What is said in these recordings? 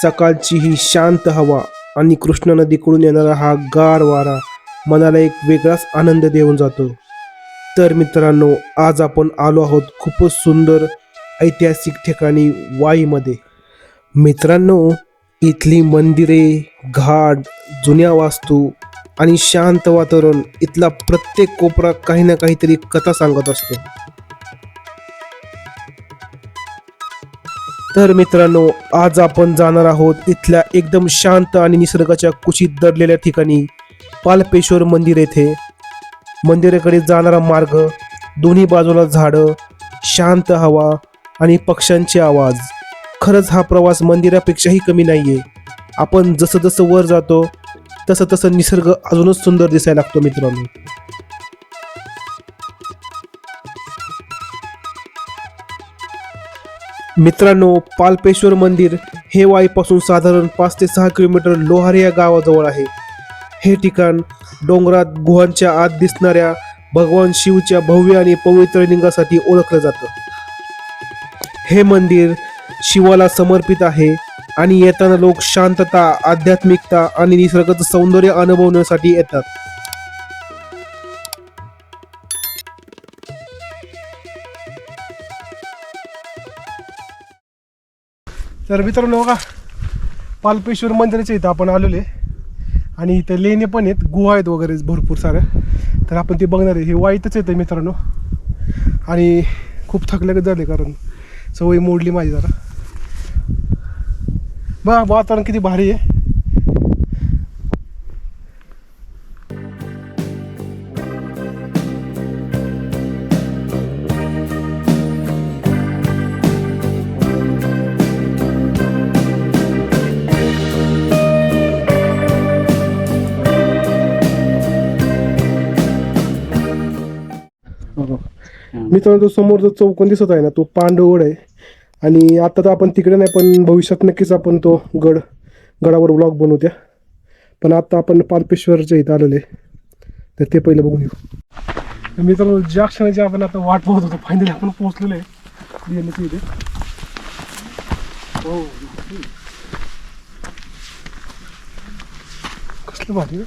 सकाळची ही शांत हवा आणि कृष्णा नदीकडून येणारा हा गार वारा मनाला एक वेगळाच आनंद देऊन जातो. तर मित्रांनो, आज आपण आलो आहोत खूपच सुंदर ऐतिहासिक ठिकाणी वाईमध्ये. मित्रांनो, इथली मंदिरे, घाट, जुन्या वास्तू आणि शांत वातावरण, इथला प्रत्येक कोपरा काही ना काहीतरी कथा सांगत असतो. तर मित्रांनो, आज आपण जाणार आहोत इथल्या एकदम शांत आणि निसर्गाच्या कुशीत दडलेल्या ठिकाणी पालपेश्वर मंदिर येथे. मंदिराकडे जाणारा मार्ग, दोन्ही बाजूला झाडं, शांत हवा आणि पक्ष्यांचे आवाज. खरंच हा प्रवास मंदिरापेक्षाही कमी नाहीये. आपण जसं जसं वर जातो तसं तसं निसर्ग अजूनच सुंदर दिसायला लागतो मित्रांनो. मित्रांनो, पालपेश्वर मंदिर हे वाईपासून साधारण 5 ते 6 किलोमीटर लोहारे या गावाजवळ आहे. हे ठिकाण डोंगरात गुहांच्या आत दिसणाऱ्या भगवान शिवच्या भव्य आणि पवित्र लिंगासाठी ओळखलं जातं. हे मंदिर शिवाला समर्पित आहे आणि येताना लोक शांतता, आध्यात्मिकता आणि निसर्गाचं सौंदर्य अनुभवण्यासाठी येतात. तर मित्रांनो बघा, पालपेश्वर मंदिराच्या इथं आपण आलेलो आहे आणि इथं लेणे पण आहेत, गुहा आहेत वगैरे भरपूर साऱ्या. तर आपण ते बघणार आहे. हे वाईतच येतं मित्रांनो आणि खूप थकल्यागत झाले कारण सवय मोडली माझी जरा. बघा वातावरण किती भारी आहे. मित्रांनो, तो समोर जो चौकोन दिसत आहे ना, तो पांडवगड आहे. आणि आता तर आपण तिकडे नाही, पण भविष्यात नक्कीच आपण तो गडावर ब्लॉग बनवूया. पण आता आपण पालपेश्वरच्या इथं आलेले, तर ते पहिलं बघून घेऊ. मित्रांनो, ज्या क्षणाची आपण आता वाट पाहत होतो फायनली आपण पोहोचलेलो आहे लेण्याच्या इथे. हो, कसलं भारी ना.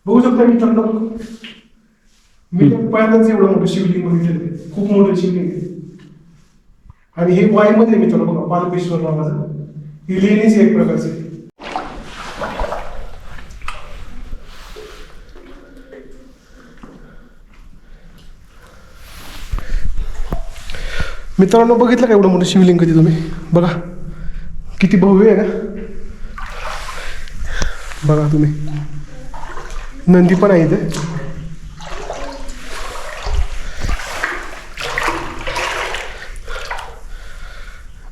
बघू शकता मित्रांनो, मी तर पहिल्यांदाच एवढं मोठं शिवलिंग बघितलेलं. खूप मोठं शिवलिंग आहे आणि हे वाईमध्ये मित्रांनो बघा, पालपेश्वर नावाचं. ही लेणीच एक प्रकारचे. मित्रांनो, बघितलं का एवढं मोठं शिवलिंग कधी तुम्ही? बघा किती भव्य आहे ना. बघा तुम्ही, नंदी पण आहे इथे.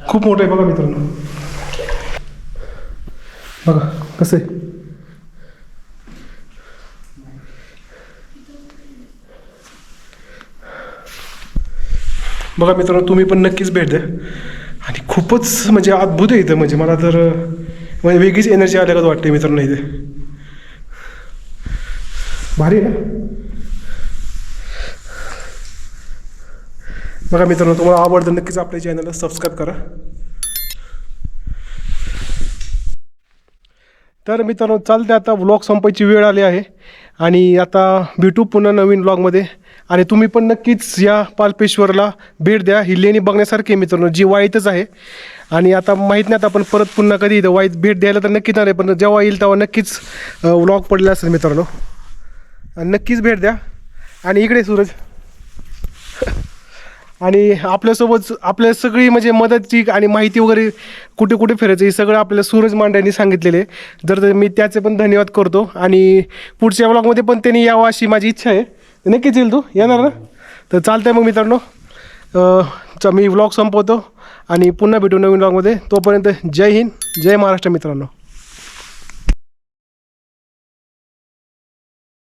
खूप मोठं आहे बघा मित्रांनो. बघा कसं आहे. बघा मित्रांनो, तुम्ही पण नक्कीच भेट द्या. आणि खूपच म्हणजे अद्भुत आहे इथं. म्हणजे मला तर म्हणजे वेगळीच एनर्जी आल्यागत वाटते मित्रांनो इथे. भारी आहे ना. बघा मित्रांनो, तुम्हाला आवडतं नक्कीच आपल्या चॅनलला सबस्क्राईब करा. तर मित्रांनो, चालते आता व्लॉग संपायची वेळ आली आहे आणि आता भेटू पुन्हा नवीन व्लॉगमध्ये. आणि तुम्ही पण नक्कीच या पाल्पेश्वरला भेट द्या. ही लेणी बघण्यासारखी आहे मित्रांनो, जी वाईतच आहे. आणि आता माहीत नाही आता आपण परत पुन्हा कधी इथं वाईत भेट द्यायला तर नक्कीच नाही, पण जेव्हा येईल तेव्हा नक्कीच व्लॉग पडला असेल मित्रांनो. आणि नक्कीच भेट द्या. आणि इकडे सूरज आणि आपल्यासोबत आपल्या सगळी म्हणजे मदतची आणि माहिती वगैरे कुठे कुठे फिरायचं हे सगळं आपल्याला सूरज मांड्यांनी सांगितलेले. तर मी त्याचे पण धन्यवाद करतो. आणि पुढच्या व्लॉगमध्ये पण त्यांनी यावं अशी माझी इच्छा आहे. नक्कीच येईल, तू येणार ना? तर चालतंय मग मित्रांनो, मी व्लॉग संपवतो आणि पुन्हा भेटू नवीन व्लॉगमध्ये. तोपर्यंत जय हिंद, जय महाराष्ट्र मित्रांनो.